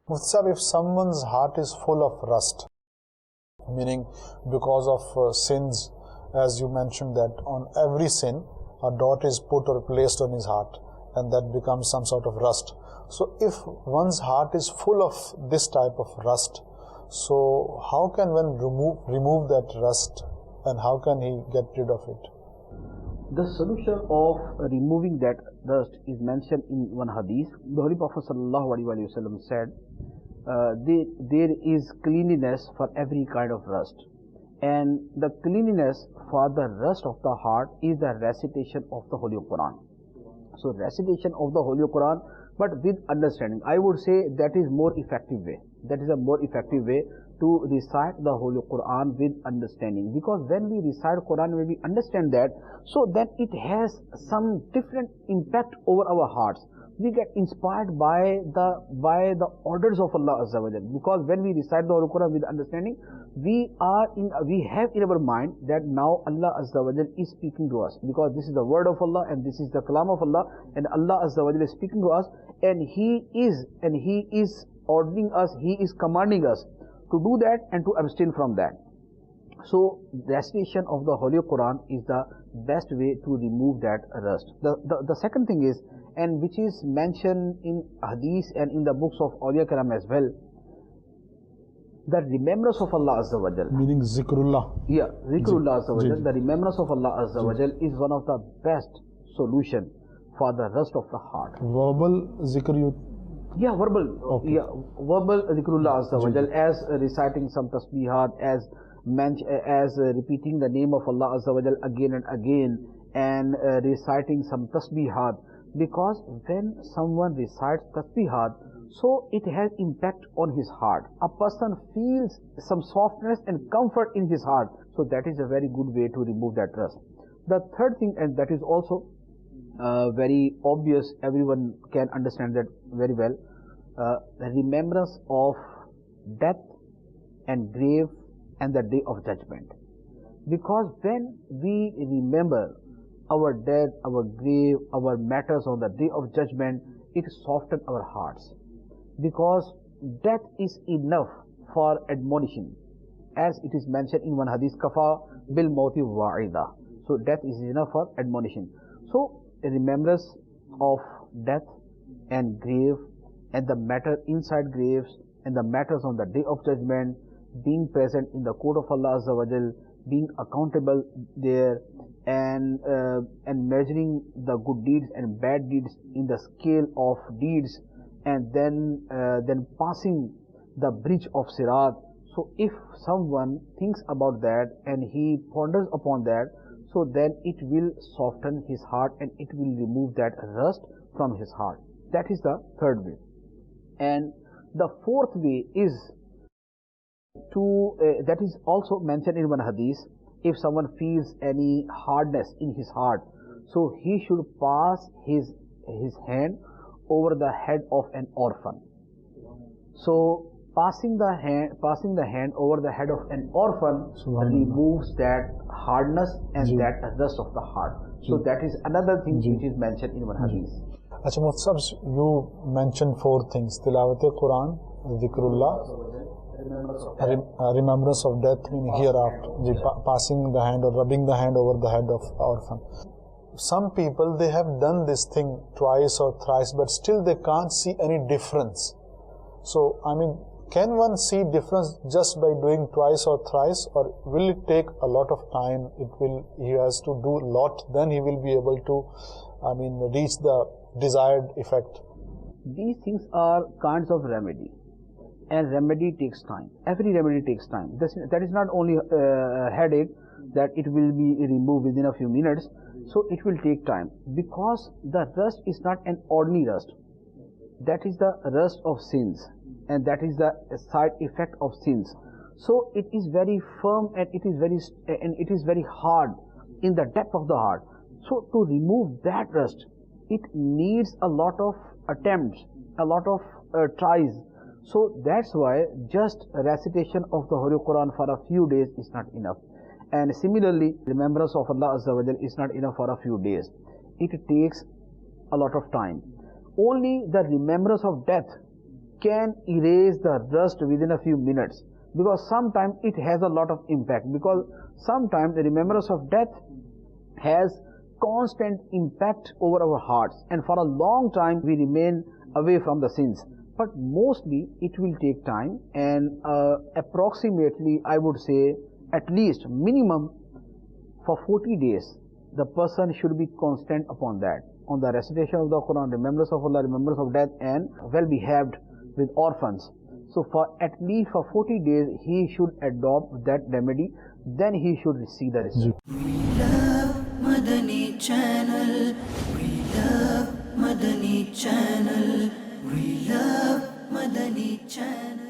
Mufti Sahib, if someone's heart is full of rust, meaning because of sins, as you mentioned that on every sin, a dot is put or placed on his heart, and that becomes some sort of rust. So if one's heart is full of this type of rust, so how can one remove that rust, and how can he get rid of it? The solution of removing that rust is mentioned in one hadith. The Holy Prophet ﷺ said, there is cleanliness for every kind of rust. And the cleanliness for the rust of the heart is the recitation of the Holy Quran. So recitation of the Holy Quran, but with understanding. I would say that is more effective way. That is a more effective way to recite the Holy Quran with understanding. Because when we recite Quran, when we understand that, so then it has some different impact over our hearts. We get inspired by the orders of Allah Azza wa Jal. Because when we recite the Holy Quran with understanding, we have in our mind that now Allah Azza wa Jal is speaking to us. Because this is the word of Allah and this is the kalam of Allah, and Allah Azza wa Jal is speaking to us, and He is ordering us, He is commanding us to do that and to abstain from that. So recitation of the Holy Quran is the best way to remove that rust. The second thing is, and which is mentioned in hadith and in the books of Awliya Karam as well, the remembrance of Allah Azza wa Jal. Meaning zikrullah. Yeah, zikrullah Azza wa Jal. The remembrance of Allah Azza wa Jal is one of the best solution for the rust of the heart. Verbal zikr Yeah, verbal. Okay. Yeah, verbal zikrullah Azza wa Jal, as reciting some tasbihat, as repeating the name of Allah Azza wa Jal again and again, and reciting some tasbihat. Because when someone recites tasbihat, so it has impact on his heart. A person feels some softness and comfort in his heart. So that is a very good way to remove that rust. The third thing, and that is also very obvious, everyone can understand that very well, the remembrance of death and grave and the day of judgment. Because when we remember our death, our grave, our matters on the day of judgment, it softens our hearts. Because death is enough for admonition, as it is mentioned in one hadith, kafa bil mauti wa'ida. So death is enough for admonition. So a remembrance of death and grave and the matter inside graves and the matters on the day of judgment, being present in the court of Allah Azza wa Jal, being accountable there, and measuring the good deeds and bad deeds in the scale of deeds, and then passing the bridge of Sirat. So if someone thinks about that and he ponders upon that, so then it will soften his heart and it will remove that rust from his heart. That is the third way. And the fourth way is to, that is also mentioned in one hadith, if someone feels any hardness in his heart, so he should pass his hand over the head of an orphan. So passing the hand over the head of an orphan removes that hardness and that rust of the heart. So that is another thing which is mentioned in one hadith. Achha, Mufti Sahib, you mentioned four things: Tilawat-e-Quran, Zikrullah, remembrance of death, meaning hereafter, passing the hand or rubbing the hand over the head of orphan. Some people, they have done this thing twice or thrice, but still they can't see any difference. So, I mean, can one see difference just by doing twice or thrice, or will it take a lot of time? He has to do a lot, then he will be able to, reach the desired effect. These things are kinds of remedy, and remedy takes time. Every remedy takes time. That is not only a headache that it will be removed within a few minutes. So it will take time, because the rust is not an ordinary rust. That is the rust of sins, and that is the side effect of sins. So it is very firm and it is very hard in the depth of the heart. So to remove that rust, it needs a lot of attempts, a lot of tries. So that's why just recitation of the Holy Quran for a few days is not enough. And similarly, remembrance of Allah Azza wa Jal is not enough for a few days. It takes a lot of time. Only the remembrance of death can erase the rust within a few minutes, because sometimes it has a lot of impact, because sometimes the remembrance of death has constant impact over our hearts, and for a long time we remain away from the sins. But mostly it will take time, and approximately I would say at least minimum for 40 days the person should be constant upon that, on the recitation of the Quran, remembrance of Allah, remembrance of death, and well behaved with orphans. So for at least for 40 days he should adopt that remedy, then he should receive the result. We love Madani Channel. We love Madani Channel. We love Madani Channel.